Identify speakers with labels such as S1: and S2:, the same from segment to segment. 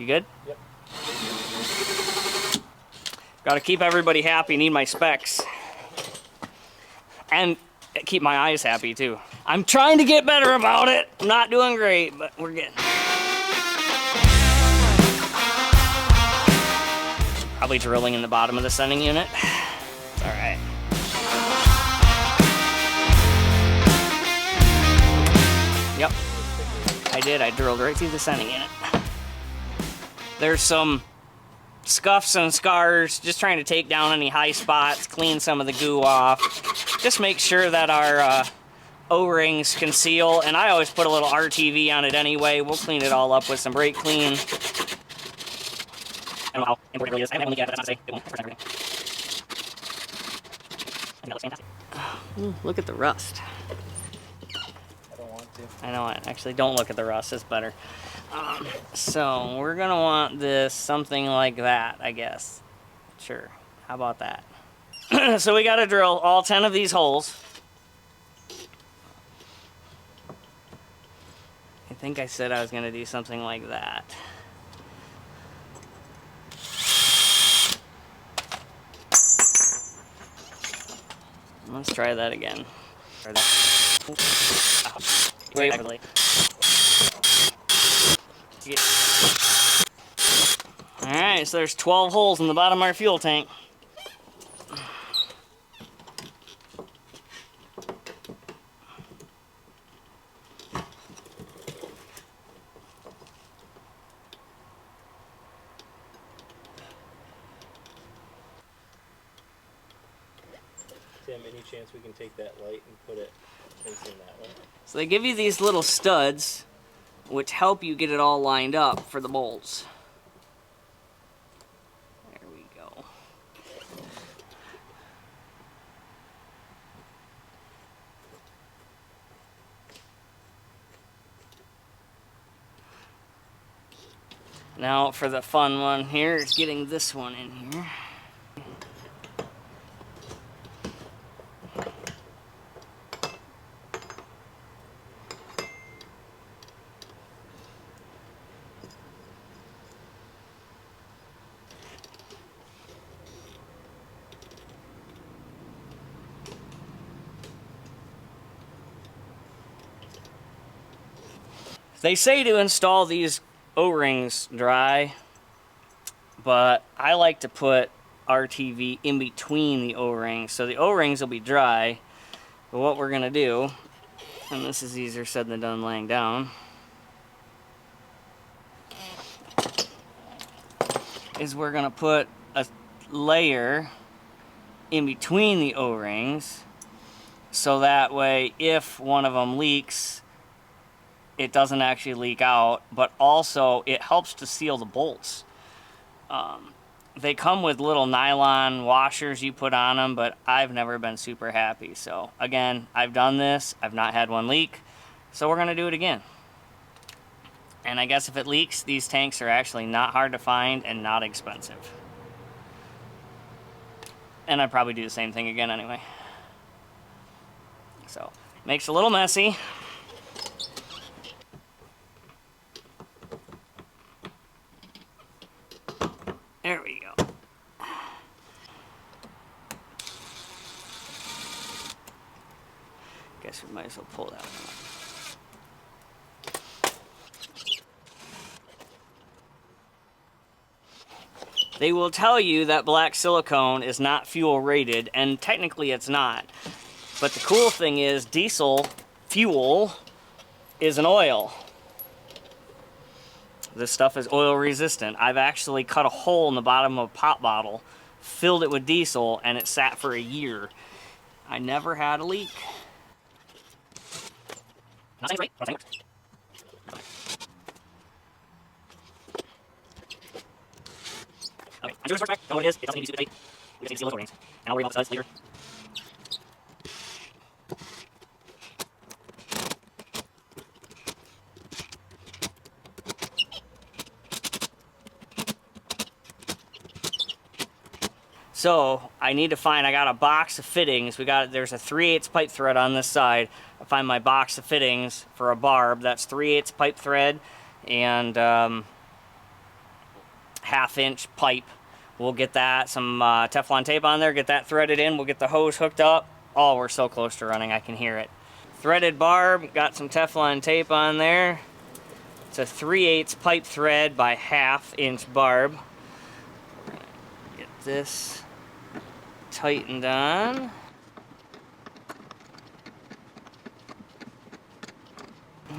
S1: good?
S2: Yep.
S1: Got to keep everybody happy. Need my specs. And keep my eyes happy, too. I'm trying to get better about it. I'm not doing great, but we're getting... Probably drilling in the bottom of the sending unit. It's all right. Yep, I did. I drilled right through the sending unit. There's some scuffs and scars, just trying to take down any high spots, clean some of the goo off. Just make sure that our O-rings can seal, and I always put a little RTV on it anyway. We'll clean it all up with some brake clean. I don't know how important it really is. I haven't only yet, but that's not to say it won't. That's everything. I think that looks fantastic. Ooh, look at the rust.
S2: I don't want to.
S1: I know it. Actually, don't look at the rust. It's better. So we're gonna want this something like that, I guess. Sure. How about that? So we gotta drill all 10 of these holes. I think I said I was gonna do something like that. Let's try that again. Wait. Alright, so there's 12 holes in the bottom of our fuel tank.
S2: Tim, any chance we can take that light and put it facing that way?
S1: So they give you these little studs, which help you get it all lined up for the bolts. There we go. Now for the fun one here is getting this one in here. They say to install these O-rings dry, but I like to put RTV in between the O-rings. So the O-rings will be dry, but what we're gonna do, and this is easier said than done laying down, is we're gonna put a layer in between the O-rings, so that way if one of them leaks, it doesn't actually leak out, but also it helps to seal the bolts. They come with little nylon washers you put on them, but I've never been super happy. So again, I've done this, I've not had one leak, so we're gonna do it again. And I guess if it leaks, these tanks are actually not hard to find and not expensive. And I'd probably do the same thing again anyway. So, makes it a little messy. There we go. Guess we might as well pull that one up. They will tell you that black silicone is not fuel rated, and technically it's not. But the cool thing is diesel fuel is an oil. This stuff is oil resistant. I've actually cut a hole in the bottom of a pop bottle, filled it with diesel, and it sat for a year. I never had a leak. Nothing's right. Nothing works. Okay, I'm sure it's back. Know what it is. It doesn't need to be super tight. We just need to seal those O-rings. And I'll worry about the studs later. So I need to find, I got a box of fittings. There's a 3/8 pipe thread on this side. I find my box of fittings for a barb. That's 3/8 pipe thread and 1/2-inch pipe. We'll get that, some Teflon tape on there, get that threaded in, we'll get the hose hooked up. Oh, we're so close to running, I can hear it. Threaded barb, got some Teflon tape on there. It's a 3/8 pipe thread by 1/2-inch barb. Get this tightened on.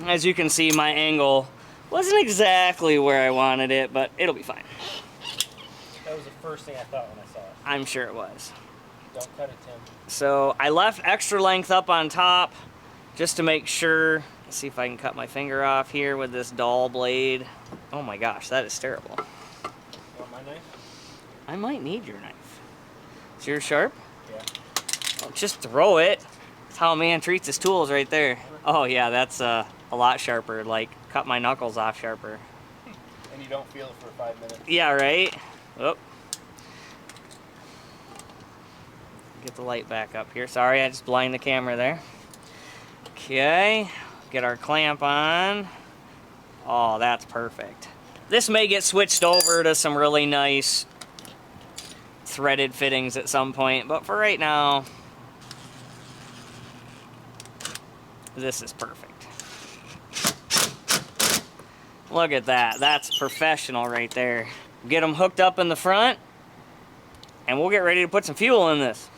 S1: As you can see, my angle wasn't exactly where I wanted it, but it'll be fine.
S2: That was the first thing I thought when I saw it.
S1: I'm sure it was.
S2: Don't cut it, Tim.
S1: So I left extra length up on top just to make sure. Let's see if I can cut my finger off here with this dull blade. Oh my gosh, that is terrible.
S2: You want my knife?
S1: I might need your knife. Is yours sharp?
S2: Yeah.
S1: Well, just throw it. That's how a man treats his tools right there. Oh yeah, that's a lot sharper. Like, cut my knuckles off sharper.
S2: And you don't feel it for 5 minutes.
S1: Yeah, right? Oh. Get the light back up here. Sorry, I just blinded the camera there. Okay, get our clamp on. Oh, that's perfect. This may get switched over to some really nice threaded fittings at some point, but for right now, this is perfect. Look at that. That's professional right there. Get them hooked up in the front, and we'll get ready to put some fuel in this.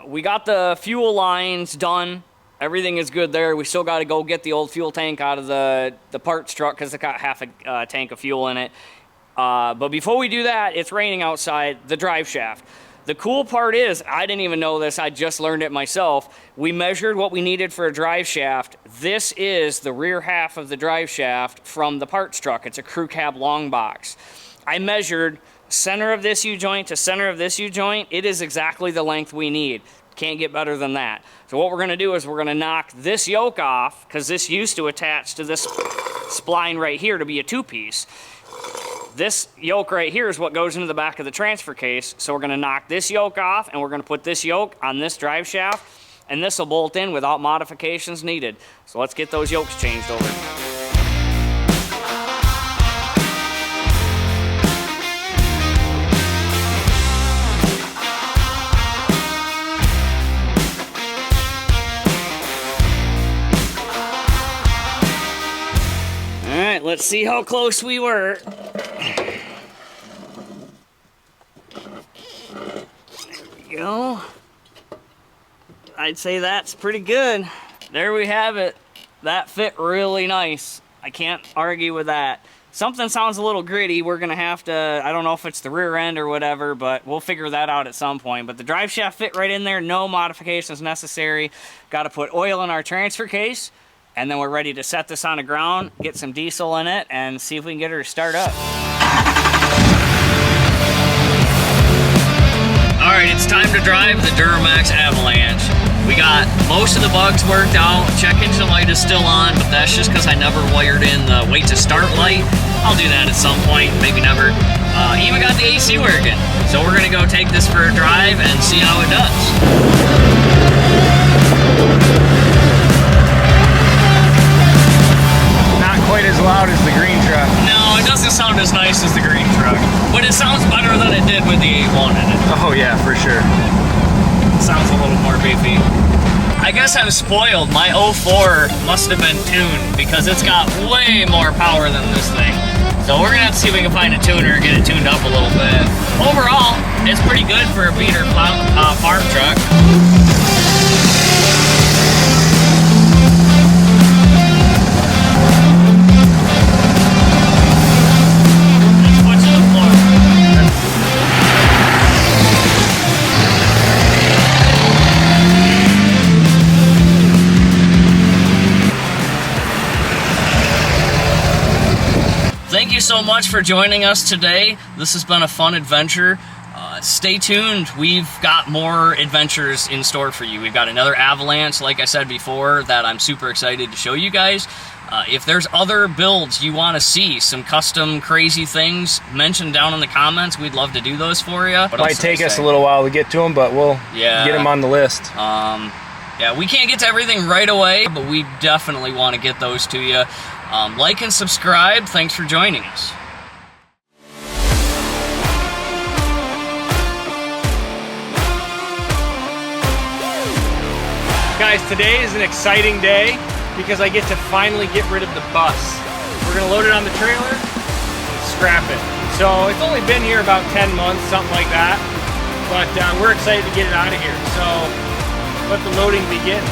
S1: We got the fuel lines done. Everything is good there. We still got to go get the old fuel tank out of the parts truck because it got half a tank of fuel in it. But before we do that, it's raining outside, the drive shaft. The cool part is, I didn't even know this, I just learned it myself. We measured what we needed for a drive shaft. This is the rear half of the drive shaft from the parts truck. It's a crew cab long box. I measured center of this U-joint to center of this U-joint. It is exactly the length we need. Can't get better than that. So what we're gonna do is we're gonna knock this yoke off, because this used to attach to this spline right here to be a two-piece. This yoke right here is what goes into the back of the transfer case. So we're gonna knock this yoke off, and we're gonna put this yoke on this drive shaft, and this will bolt in without modifications needed. So let's get those yokes changed over. All right, let's see how close we were. Go. I'd say that's pretty good. There we have it. That fit really nice. I can't argue with that. Something sounds a little gritty. We're gonna have to, I don't know if it's the rear end or whatever, but we'll figure that out at some point. But the drive shaft fit right in there, no modifications necessary. Got to put oil in our transfer case, and then we're ready to set this on the ground, get some diesel in it, and see if we can get her to start up. Alright, it's time to drive the Duramax Avalanche. We got most of the bugs worked out. Check engine light is still on, but that's just because I never wired in the wait to start light. I'll do that at some point, maybe never. Even got the AC working. So we're gonna go take this for a drive and see how it does.
S3: Not quite as loud as the green truck.
S1: No, it doesn't sound as nice as the green truck, but it sounds better than it did with the 8.1 in it.
S3: Oh yeah, for sure.
S1: Sounds a little more beefy. I guess I'm spoiled. My 04 must have been tuned because it's got way more power than this thing. So we're gonna have to see if we can find a tuner and get it tuned up a little bit. Overall, it's pretty good for a beater farm truck. Thank you so much for joining us today. This has been a fun adventure. Stay tuned. We've got more adventures in store for you. We've got another Avalanche, like I said before, that I'm super excited to show you guys. If there's other builds you want to see, some custom crazy things, mention down in the comments. We'd love to do those for you.
S3: It might take us a little while to get to them, but we'll get them on the list.
S1: Yeah, we can't get to everything right away, but we definitely want to get those to you. Like and subscribe. Thanks for joining us.
S3: guys, today is an exciting day because I get to finally get rid of the bus. We're gonna load it on the trailer and scrap it. So it's only been here about 10 months, something like that. But we're excited to get it out of here. So let the loading begin.